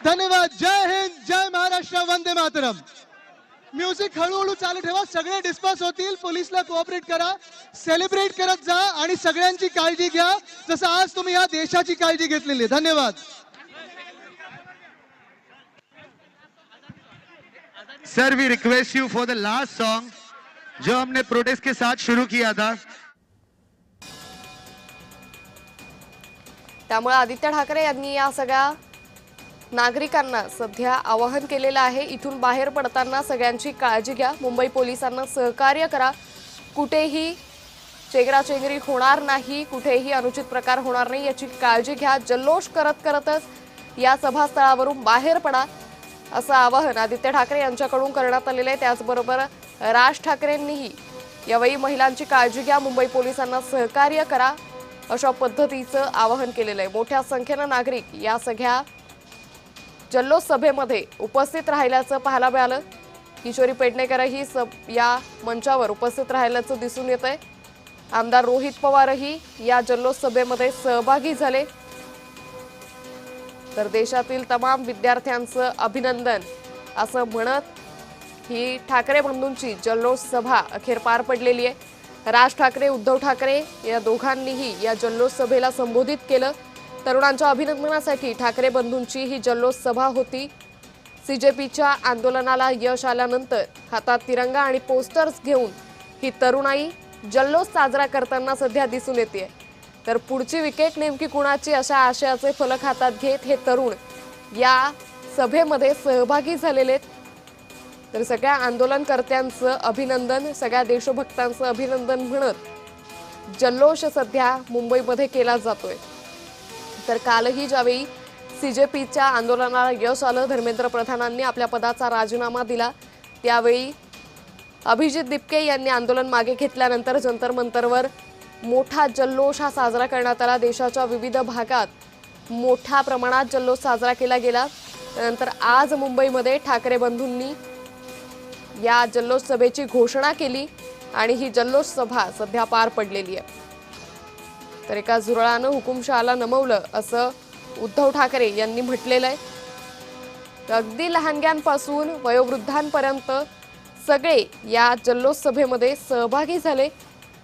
धन्यवाद. जय हिंद, जय महाराष्ट्र, वंदे मातरम. म्युझिक हळूहळू चालू ठेवा. सगळे डिस्पर्स होतील. पोलिसला कोऑपरेट करा. सेलिब्रेट करत जा आणि सगळ्यांची काळजी घ्या जसं आज तुम्ही या देशाची काळजी घेतलेली आहे. धन्यवाद. Sir we request you for the last song जो हमने प्रोटेस्ट के साथ शुरू किया था. त्यामुळे आदित्य ठाकरे यांनी या सगळ्या नागरिकांना सध्या आवाहन केलेलं आहे. इथून बाहेर पडताना सगळ्यांची काळजी घ्या. मुंबई पोलिसांना सहकार्य करा. कुठेही चेंगराचेंगरी होणार नाही, कुठेही अनुचित प्रकार होणार नाही याची काळजी घ्या. जल्लोष करतच या सभास्थळावरून बाहेर पडा असं आवाहन आदित्य ठाकरे यांच्याकडून करण्यात आलेलं आहे. त्याचबरोबर राज ठाकरेंनीही यावेळी महिलांची काळजी घ्या, मुंबई पोलिसांना सहकार्य करा अशा पद्धतीचं आवाहन केलेलं आहे. मोठ्या संख्येनं नागरिक या सगळ्या जल्लोष सभेमध्ये उपस्थित राहिल्याचं पाहायला मिळालं. किशोरी पेडणेकरही या मंचावर उपस्थित राहिल्याचं दिसून येतंय. आमदार रोहित पवारही या जल्लोष सभेमध्ये सहभागी झाले. तर देशातील तमाम विद्यार्थ्यांचं अभिनंदन असं म्हणत ही ठाकरे बंधूंची जल्लोष सभा अखेर पार पडलेली आहे. राज ठाकरे, उद्धव ठाकरे या दोघांनीही या जल्लोष सभेला संबोधित केलं. तरुणांच्या अभिनंदनासाठी ठाकरे बंधूंची ही जल्लोष सभा होती. सीजेपीच्या आंदोलनाला यश आल्यानंतर हातात तिरंगा आणि पोस्टर्स घेऊन ही तरुणाई जल्लोष साजरा करताना सध्या दिसून येते. तर पुढची विकेट नेमकी कुणाची अशा आशयाचे फलक हातात घेत हे तरुण या सभेमध्ये सहभागी झालेले आहेत. तर सगळ्या आंदोलनकर्त्यांचं अभिनंदन, सगळ्या देशभक्तांचं अभिनंदन म्हणत जल्लोष सध्या मुंबईमध्ये केला जातोय. तर कालही ज्यावेळी सीजेपीच्या आंदोलनाला यश आलं, धर्मेंद्र प्रधानांनी आपल्या पदाचा राजीनामा दिला, त्यावेळी अभिजित दिपके यांनी आंदोलन मागे घेतल्यानंतर जंतर मंतरवर मोठा जल्लोष हा साजरा करण्यात आला. देशाच्या विविध भागात मोठ्या प्रमाणात जल्लोष साजरा केला गेला. त्यानंतर आज मुंबईमध्ये ठाकरे बंधूंनी या जल्लोष सभेची घोषणा केली आणि ही जल्लोष सभा सध्या पार पडलेली आहे. तर एका झुरळानं हुकुमशहाला नमवलं असं उद्धव ठाकरे यांनी म्हटलेलं आहे. तर अगदी लहानग्यांपासून वयोवृद्धांपर्यंत सगळे या जल्लोष सभेमध्ये सहभागी झाले.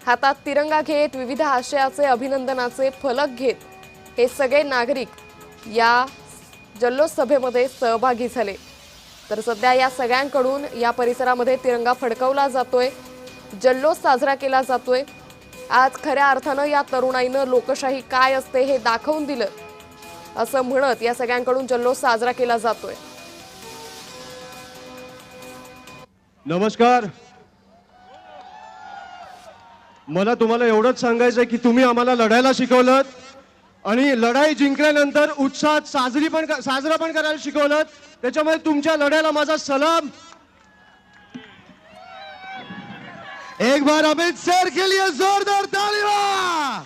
हातात तिरंगा घेत, विविध आशयाचे अभिनंदनाचे फलक घेत हे सगळे नागरिक या जल्लोष सभेमध्ये सहभागी झाले. तर सध्या या सगळ्यांकडून या परिसरामध्ये तिरंगा फडकवला जातोय, जल्लोष साजरा केला जातोय. आज खऱ्या अर्थानं या तरुणाईनं लोकशाही काय असते हे दाखवून दिलं असं म्हणत या सगळ्यांकडून जल्लोष साजरा केला जातोय. नमस्कार. मला तुम्हाला एवढंच सांगायचं आहे की तुम्ही आम्हाला लढायला शिकवलं आणि लढाई जिंकल्यानंतर उत्साहात साजरा पण करायला शिकवलं. त्याच्यामुळे तुमच्या लढ्याला माझा सलाम. एक बार अमित सर के लिए जोरदार तालियां.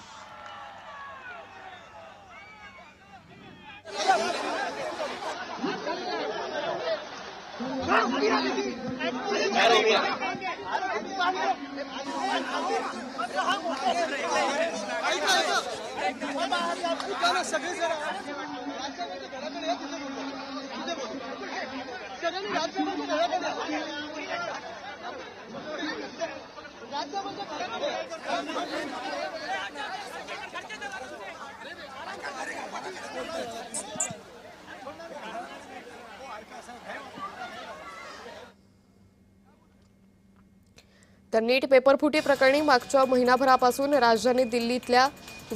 तर नीट पेपरफुटी प्रकरणी मागच्या महिनाभरापासून राजधानी दिल्लीतल्या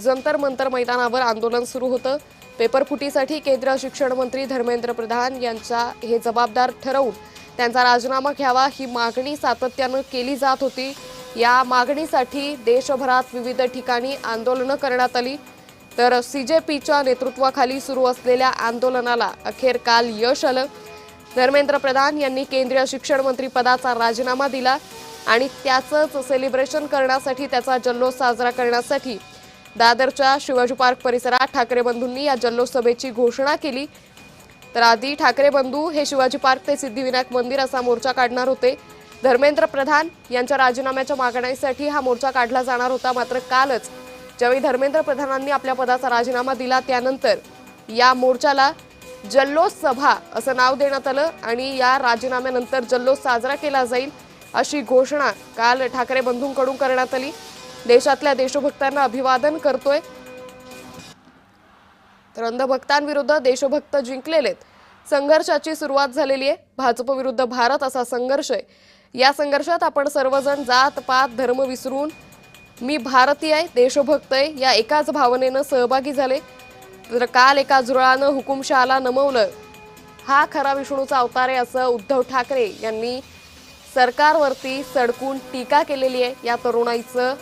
जंतर मंतर मैदानावर आंदोलन सुरू होतं. पेपरफुटीसाठी केंद्रीय शिक्षण मंत्री धर्मेंद्र प्रधान यांचा हे जबाबदार ठरवून त्यांचा राजीनामा घ्यावा ही मागणी सातत्यानं केली जात होती. या मागणीसाठी देशभरात विविध ठिकाणी आंदोलनं करण्यात आली. तर सीजेपीच्या नेतृत्वाखाली सुरू असलेल्या आंदोलनाला अखेर काल यश आलं. धर्मेंद्र प्रधान यांनी केंद्रीय शिक्षण मंत्री पदाचा राजीनामा दिला आणि त्याचंच सेलिब्रेशन करण्यासाठी, त्याचा जल्लोष साजरा करण्यासाठी दादरच्या शिवाजी पार्क परिसरात ठाकरे बंधूंनी या जल्लोष सभेची घोषणा केली. तर आधी ठाकरे बंधू हे शिवाजी पार्क ते सिद्धिविनायक मंदिर असा मोर्चा काढणार होते. धर्मेंद्र प्रधान यांच्या राजीनाम्याच्या मागणीसाठी हा मोर्चा काढला जाणार होता. मात्र कालच ज्यावेळी धर्मेंद्र प्रधानांनी आपल्या पदाचा राजीनामा दिला त्यानंतर या मोर्चाला जल्लोष सभा असं नाव देण्यात आलं आणि या राजीनाम्यानंतर जल्लोष साजरा केला जाईल अशी घोषणा काल ठाकरे बंधूंकडून करण्यात आली। देशातल्या देशभक्तांना अभिवादन करतोय, तर अंधभक्तांविरुद्ध देशभक्त जिंकलेलेत। संघर्षाची सुरुवात झालेली आहे। भाजप विरुद्ध भारत असा संघर्ष आहे। या संघर्षात आपण सर्वजण जात पात धर्म विसरून मी भारतीय आहे, देशभक्त आहे या एकाच भावनेनं सहभागी झाले। तर काल एका झुरळानं हुकुमशहाला नमवलं, हा खरा विष्णूचा अवतार आहे असं उद्धव ठाकरे यांनी सरकारवरती सडकून टीका केलेली आहे। या तरुणाईचं